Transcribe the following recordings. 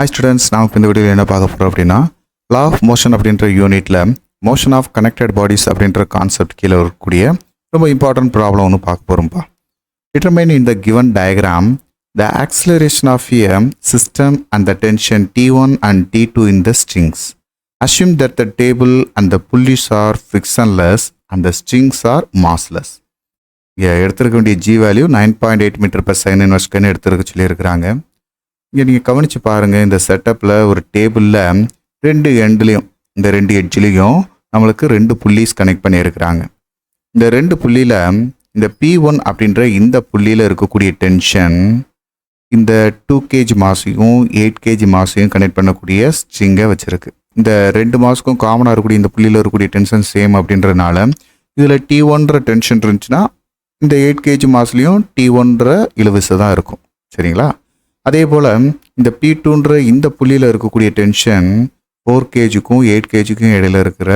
Hi students, now in the video என்ன பார்க்க போறோம் அப்படின்னா law of motion அப்படின்ற யூனிட்ல motion of connected bodies அப்படின்ற கான்செப்ட் கீழே இருக்கக்கூடிய ரொம்ப இம்பார்ட்டன்ட் ப்ராப்ளம் ஒன்று பார்க்க போறோம்ப்பா. Determine in the given diagram the acceleration of a system and the tension T1 and T2 in the strings. Assume that the table and the pulleys are frictionless and the strings are massless. எடுத்துருக்க வேண்டிய G value 9.8 metre per second இன்வெர்ஸ்க்குன்னு எடுத்துருக்க சொல்லியிருக்கிறாங்க. இங்கே நீங்கள் கவனித்து பாருங்கள், இந்த செட்டப்பில் ஒரு டேபிளில் ரெண்டு எண்ட்லேயும் இந்த ரெண்டு எட்ஜ்லேயும் நம்மளுக்கு ரெண்டு புள்ளிஸ் கனெக்ட் பண்ணியிருக்கிறாங்க. இந்த ரெண்டு புள்ளியில் இந்த P1 அப்படின்ற இந்த புள்ளியில் இருக்கக்கூடிய டென்ஷன் இந்த 2 kg மாஸையும் 8 kg மாஸையும் கனெக்ட் பண்ணக்கூடிய ஸ்ட்ரிங்கை வச்சுருக்கு. இந்த ரெண்டு மாஸுக்கும் காமனாக இருக்கக்கூடிய இந்த புள்ளியில் இருக்கக்கூடிய டென்ஷன் சேம் அப்படின்றதுனால இதில் T1ன்ற டென்ஷன் இருந்துச்சுன்னா இந்த 8 kg மாஸ்லேயும் T1ன்ற இழுவிசை தான் இருக்கும். சரிங்களா? அதே போல் இந்த P2ன்ற இந்த புள்ளியில் இருக்கக்கூடிய டென்ஷன் 4 kgக்கும் 8 kgக்கும் இடையில இருக்கிற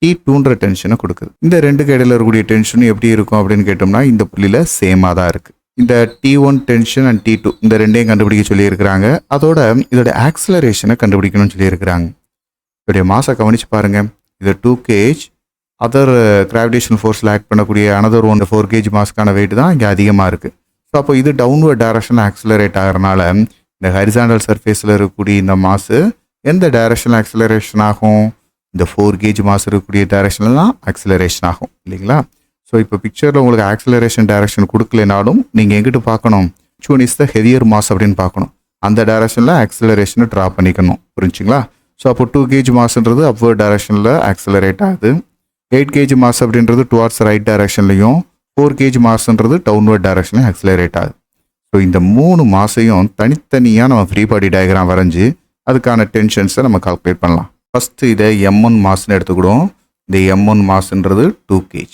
T2ன்ற டென்ஷனை கொடுக்குது. இந்த ரெண்டுக்கு இடையில இருக்கக்கூடிய டென்ஷன் எப்படி இருக்கும் அப்படின்னு கேட்டோம்னா இந்த புள்ளியில் சேமாக தான் இருக்குது. இந்த T1 டென்ஷன் அண்ட் T2 இந்த ரெண்டையும் கண்டுபிடிக்க சொல்லியிருக்கிறாங்க. அதோட இதோட ஆக்சிலரேஷனை கண்டுபிடிக்கணும்னு சொல்லியிருக்கிறாங்க. இதோடைய மாஸை கவனித்து பாருங்கள். இது 2 kg அதர் கிராவிடேஷன் ஃபோர்ஸில் ஆக்ட் பண்ணக்கூடிய அனதர் 4 kg மாஸ்க்கான வெயிட் தான் இங்கே அதிகமாக இருக்குது. ஸோ அப்போ இது டவுன்வர்ட் டைரக்ஷனில் ஆக்சிலரேட் ஆகிறனால இந்த ஹரிசாண்டல் சர்ஃபேஸில் இருக்கக்கூடிய இந்த மாசு எந்த டைரக்ஷனில் ஆக்சிலரேஷன் ஆகும்? இந்த 4 kg மாஸ் இருக்கக்கூடிய டைரக்ஷனில் தான் ஆக்சிலரேஷன் ஆகும் இல்லைங்களா? ஸோ இப்போ பிக்சரில் உங்களுக்கு ஆக்சிலரேஷன் டைரக்ஷன் கொடுக்கலனாலும் நீங்கள் எங்கிட்ட பார்க்கணும், which one is the heavier mass அப்படின்னு பார்க்கணும். அந்த டைரக்ஷனில் ஆக்சிலரேஷனை ட்ரா பண்ணிக்கணும். புரிஞ்சுங்களா? ஸோ அப்போ 2 kg மாஸ்ன்றது அப்வர்ட் டைரக்ஷனில் ஆக்சிலரேட் ஆகுது. 8 kg மாஸ் அப்படின்றது டுவார்ட்ஸ் ரைட் டைரக்ஷன்லையும் 4 kg மாஸ்ன்றது டவுன்வர்ட் டைரக்ஷன்லையும் ஆக்சிலரேட் ஆகுது. ஸோ இந்த 3 மாஸையும் தனித்தனியாக நம்ம ஃப்ரீ பாடி டயக்ராம் வரைஞ்சி அதுக்கான டென்ஷன்ஸை நம்ம கால்குலேட் பண்ணலாம். ஃபஸ்ட்டு இதை M1 மாஸ்ன்னு எடுத்துக்கிடுவோம். இந்த M1 மாஸ்ன்றது 2 kg.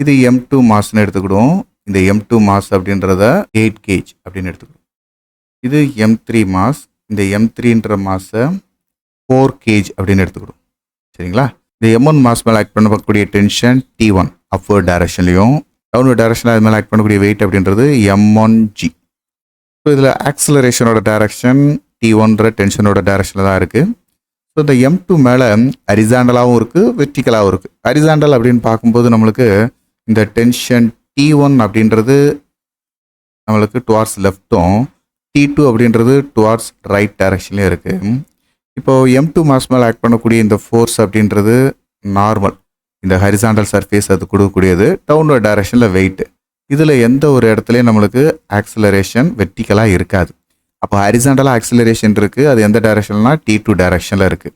இது M2 மாஸ்ன்னு எடுத்துக்கிடுவோம். இந்த M2 மாஸ் அப்படின்றத 8 kg அப்படின்னு எடுத்துக்கிடுவோம். இது M3 மாஸ். இந்த M3ன்ற மாஸை 4 kg அப்படின்னு எடுத்துக்கிடுவோம். சரிங்களா? இந்த M1 மாஸ் மேலே ஆக்ட் பண்ணக்கூடிய டென்ஷன் T1 அப்வர்ட் டைரக்ஷன்லையும் டவுன்வர்ட் டைரக்ஷனில் அது மேலே ஆக்ட் பண்ணக்கூடிய வெயிட் அப்படின்றது M1G. ஸோ இதில் ஆக்சிலரேஷனோட டைரக்ஷன் T1ன்ற டென்ஷனோட டைரக்ஷனில் தான் இருக்குது. ஸோ இந்த M2 மேலே ஹரிசாண்டலாகவும் இருக்குது, வெர்டிக்கலாகவும் இருக்குது. ஹரிசாண்டல் அப்படின்னு பார்க்கும்போது நம்மளுக்கு இந்த டென்ஷன் T1 அப்படின்றது நம்மளுக்கு டுவார்ட்ஸ் லெஃப்ட்டும் T2 அப்படின்றது டுவார்ட்ஸ் ரைட் டைரக்ஷன்லேயும் இருக்குது. இப்போது M2 மாஸ் மேலே ஆக்ட் பண்ணக்கூடிய இந்த ஃபோர்ஸ் அப்படின்றது நார்மல், இந்த ஹரிசாண்டல் சர்ஃபேஸ் அது கொடுக்கக்கூடியது, டவுன்வர்ட் டைரக்ஷனில் வெயிட். இதில் எந்த ஒரு இடத்துலையும் நம்மளுக்கு ஆக்சிலரேஷன் வெர்டிக்கலாக இருக்காது. அப்போ ஹரிசாண்டலாக ஆக்சிலரேஷன் இருக்குது, அது எந்த டைரக்ஷன்னா T2 டைரக்ஷனில் இருக்குது.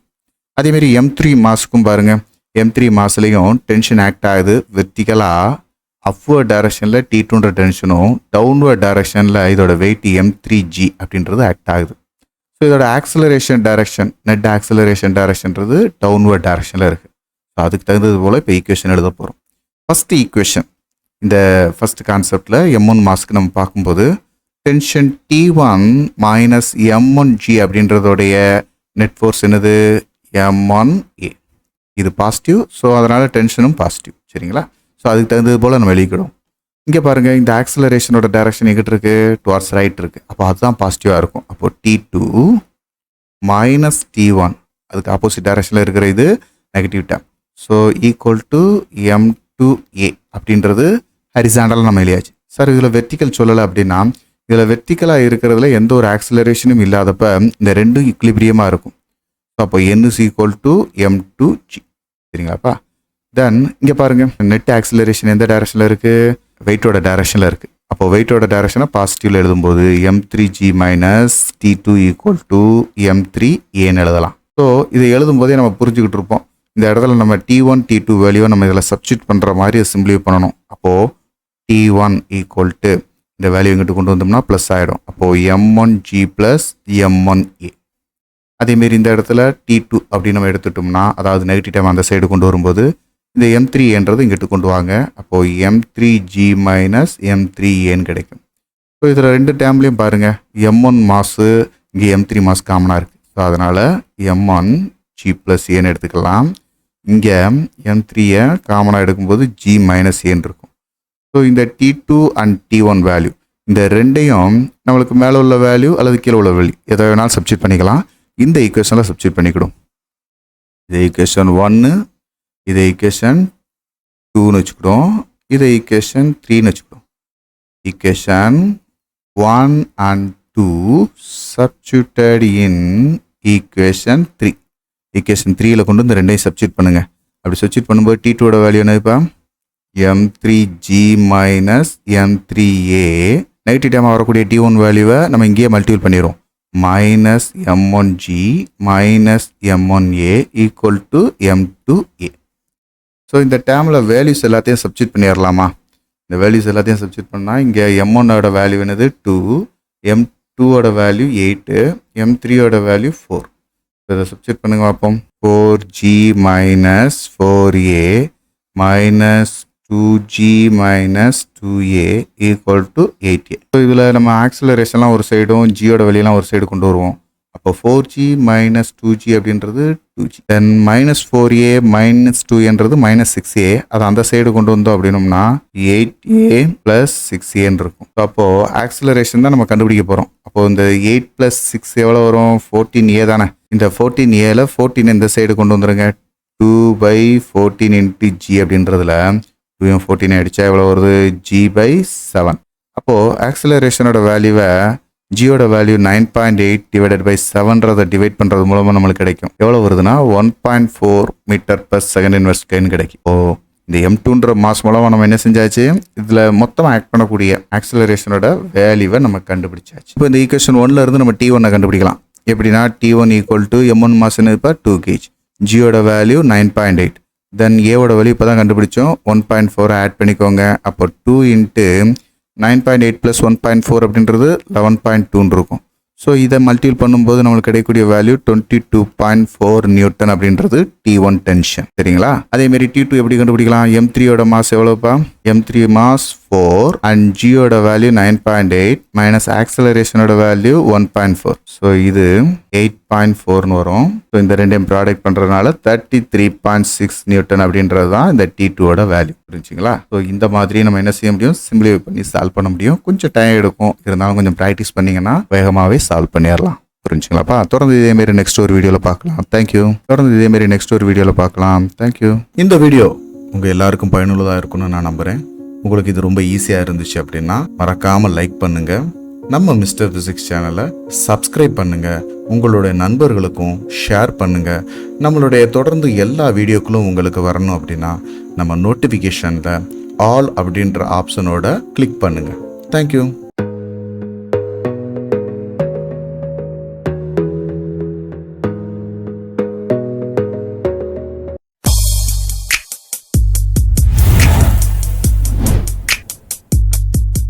அதேமாரி M3 மாஸ்க்கும் பாருங்கள், M3 மாஸ்லேயும் டென்ஷன் ஆக்ட் ஆகுது வெர்டிக்கலாக அப்வர்ட் டைரக்ஷனில் T2ன்ற டென்ஷனும் டவுன்வர்ட் டைரக்ஷனில் இதோட வெயிட் M3G அப்படின்றது ஆக்ட் ஆகுது. ஸோ இதோட ஆக்சிலரேஷன் டைரக்ஷன் நெட் ஆக்சிலரேஷன் டைரக்ஷன்றது டவுன்வர்ட் டைரக்ஷனில் இருக்குது. ஸோ அதுக்கு தகுந்தது போல் இப்போ ஈக்குவேஷன் எழுத போகிறோம். ஃபஸ்ட்டு ஈக்குவேஷன் இந்த ஃபஸ்ட்டு கான்செப்டில் M1 மாஸ்க்கு நம்ம பார்க்கும்போது டென்ஷன் T1 மைனஸ் M1G அப்படின்றதோடைய நெட் ஃபோர்ஸ் என்னது? M1A. இது பாசிட்டிவ். ஸோ அதனால் டென்ஷனும் பாசிட்டிவ். சரிங்களா? ஸோ அதுக்கு தகுந்தது போல் நம்ம எழுதிக்கிடும். இங்கே பாருங்கள், இந்த ஆக்சிலரேஷனோட டைரக்ஷன் எங்கிட்ட இருக்குது? டுவார்ட்ஸ் ரைட் இருக்குது. அப்போ அதுதான் பாசிட்டிவாக இருக்கும். அப்போது T2 மைனஸ் T1 அதுக்கு ஆப்போசிட் டைரக்ஷனில் இருக்கிற இது negative term. So equal to M2A அப்படின்றது ஹரிசாண்டலாக நம்ம எழுதியாச்சு. சார் இதில் வெர்டிக்கல் சொல்லலை அப்படின்னா இதில் வெர்டிக்கலாக இருக்கிறதுல எந்த ஒரு ஆக்சிலரேஷனும் இல்லாதப்ப இந்த ரெண்டும் இக்லிபிரியமாக இருக்கும். ஸோ அப்போ N is equal to M2G. சரிங்களாப்பா? தென் இங்கே பாருங்கள், நெட் ஆக்சிலரேஷன் எந்த டைரக்ஷனில் இருக்குது? வெயிட்டோட டைரக்ஷனில் இருக்குது. அப்போ வெயிட்டோட டைரக்ஷனை பாசிட்டிவில் எழுதும்போது M3G minus T2 equal to M3Aன்னு எழுதலாம். ஸோ இதை எழுதும்போதே நம்ம புரிஞ்சுக்கிட்டு இருப்போம், இந்த இடத்துல நம்ம T1 T2 வேல்யூவை நம்ம இதில் சப்ஸ்டியூட் பண்ணுற மாதிரி சிம்பிளிஃபை பண்ணணும். அப்போது T1 ஈக்குவல் டு இந்த வேல்யூ இங்கிட்டு கொண்டு வந்தோம்னா ப்ளஸ் ஆகிடும். அப்போது M1G ப்ளஸ் M1A. அதேமாரி இந்த இடத்துல T2 அப்படின்னு நம்ம எடுத்துட்டோம்னா, அதாவது நெகட்டிவ் டைம் அந்த சைடு கொண்டு வரும்போது இந்த M3Aன்றது இங்கிட்டு கொண்டு வாங்க. அப்போது M3G மைனஸ் M3Aன்னு கிடைக்கும். ஸோ இதில் ரெண்டு டேம்லேயும் பாருங்கள், M1 மாஸு இங்கே M3 மாஸ் காமனாக இருக்குது. ஸோ அதனால் M1G ப்ளஸ் ஏன்னு எடுத்துக்கலாம். இங்கே M3யை காமனாக எடுக்கும்போது G மைனஸ் ஏன்னு இருக்கும். ஸோ இந்த T2 அண்ட் T1 வேல்யூ இந்த ரெண்டையும் நம்மளுக்கு மேலே உள்ள வேல்யூ அல்லது கீழே உள்ள வேல்யூ எதை வேணாலும் சப்ஸ்டிட் பண்ணிக்கலாம். இந்த ஈக்குவேஷனில் சப்ஸ்டிட் பண்ணிக்கிடும். இது ஈக்குவேஷன் 1, இது ஈக்குவேஷன் 2ன்னு வச்சுக்கிடும், இது ஈக்குவேஷன் 3ன்னு வச்சுக்கிடும். Equation 1 and 2 substituted in equation 3. Equation 3ல கொண்டு இந்த ரெண்டையும் சப்ஸ்டிட் பண்ணுங்க. அப்படி சப்ஸ்டிட் பண்ணும்போது T2ஓட வேல்யூ என்னதுப்பா? M3G minus M3A. நெகட்டிவ் டைமாக வரக்கூடிய T1 வேல்யூவை நம்ம இங்கேயே மல்டிபிள் பண்ணிடுவோம். Minus M1G minus M1A equal to M2A. So இந்த டேர்மில் வேல்யூஸ் எல்லாத்தையும் சப்ஸ்டிட் பண்ணிடலாமா? இந்த வேல்யூஸ் எல்லாத்தையும் சப்ஸ்டிட் பண்ணால் இங்கே M1ஓட வேல்யூ என்னது 2, M2ஓட வேல்யூ 8, M3ஓட வேல்யூ 4. இதை சப்ஸ்டிட் பண்ணுங்க பார்ப்போம். 4G minus 4A minus 2G minus 2A equal to 8A. So இதில் நம்ம ஆக்சிலரேஷன்லாம் ஒரு சைடும் ஜியோட வெளியெல்லாம் ஒரு சைடு கொண்டு வருவோம். அப்போ 4G மைனஸ் 2G அப்படின்றது 2G. Then minus 4A minus 2Aன்றது மைனஸ் 6A. அதை அந்த சைடு கொண்டு வந்தோம் அப்படின்னோம்னா 8A ப்ளஸ் 6Aன்னு இருக்கும். ஸோ அப்போது ஆக்சிலரேஷன் தான் நம்ம கண்டுபிடிக்க போகிறோம். அப்போது இந்த 8 ப்ளஸ் 6 எவ்வளோ வரும்? 14A தானே. இந்த 14Aல 14 இந்த சைடு கொண்டு வந்துருங்க. 2/14 இன்ட்டு G அப்படின்றதுல 2 அடித்தா எவ்வளோ வருது? G/7. அப்போது ஆக்சிலரேஷனோட வேல்யூவை ஜியோட வேல்யூ 9.8 டிவைடட் பை 7ன்றதை டிவைட் பண்ணுறது மூலமாக நம்மளுக்கு கிடைக்கும். எவ்வளோ வருதுன்னா 1.4 மீட்டர் பர் செகண்ட் இன்வெர்ஸ் ஸ்கொயர்னு கிடைக்கும். ஓ இந்த M2ன்ற மாஸ் மூலமாக நம்ம என்ன செஞ்சாச்சு? இதில் மொத்தமாக ஆக்ட் பண்ணக்கூடிய ஆக்சிலரேஷனோட வேல்யூவை நம்ம கண்டுபிடிச்சாச்சு. இப்போ இந்த ஈக்குவேஷன் 1ல இருந்து நம்ம T1 கண்டுபிடிக்கலாம். எப்படின்னா T1 equal to M1 mass இப்போ 2 kg. ஜியோட வேல்யூ 9.8. தென் ஏவோட வேல்யூ இப்போ தான் கண்டுபிடிச்சோம். 1.4 ஆட் பண்ணிக்கோங்க. அப்போ 2 இன்ட்டு 9.8 ப்ளஸ் 1.4 அப்படின்றது 11.2 இருக்கும். ஸோ இதை மல்டிபிள் பண்ணும்போது நம்மளுக்கு கிடைக்கக்கூடிய வேல்யூ 22.4 நியூட்டன் அப்படின்றது T1 டென்ஷன். சரிங்களா? அதேமாரி T2 எப்படி கண்டுபிடிக்கலாம்? M3யோட மாஸ் எவ்வளோப்பா? M3 மாஸ் 4 அண்ட் ஜியோட வேல்யூ 9.8 மைனஸ் ஆக்சலரேஷனோட வேல்யூ 1.4. ஸோ இது 8.4ன்னு வரும். ஸோ இந்த ரெண்டையும் ப்ராடக்ட் பண்ணுறதுனால 33.6 நியூட்டன் அப்படின்றது தான் இந்த T2ஓட வேல்யூ. புரிஞ்சுங்களா? ஸோ இந்த மாதிரி நம்ம என்ன செய்ய முடியும்? சிம்பிளிஃபை பண்ணி சால்வ் பண்ண முடியும். கொஞ்சம் டைம் எடுக்கும், இருந்தாலும் கொஞ்சம் ப்ராக்டிஸ் பண்ணிங்கன்னா வேகமாகவே சால்வ் பண்ணிடலாம். புரிஞ்சுங்களாப்பா? தொடர்ந்து இதேமாரி நெக்ஸ்ட் ஒரு வீடியோவில் பார்க்கலாம். தேங்க்யூ. தொடர்ந்து இதேமாரி நெக்ஸ்ட் ஒரு வீடியோவில் பார்க்கலாம். தேங்க்யூ. இந்த வீடியோ உங்கள் எல்லாருக்கும் பயனுள்ளதாக இருக்கும்னு நான் நம்புகிறேன். உங்களுக்கு இது ரொம்ப ஈஸியாக இருந்துச்சு அப்படின்னா மறக்காமல் லைக் பண்ணுங்கள். நம்ம மிஸ்டர் ஃபிசிக்ஸ் சேனலை சப்ஸ்கிரைப் பண்ணுங்கள். உங்களுடைய நண்பர்களுக்கும் ஷேர் பண்ணுங்கள். நம்மளுடைய தொடர்ந்து எல்லா வீடியோக்களும் உங்களுக்கு வரணும் அப்படின்னா நம்ம நோட்டிஃபிகேஷனில் ஆல் அப்படின்ற ஆப்ஷனோட கிளிக் பண்ணுங்கள். தேங்க்யூ.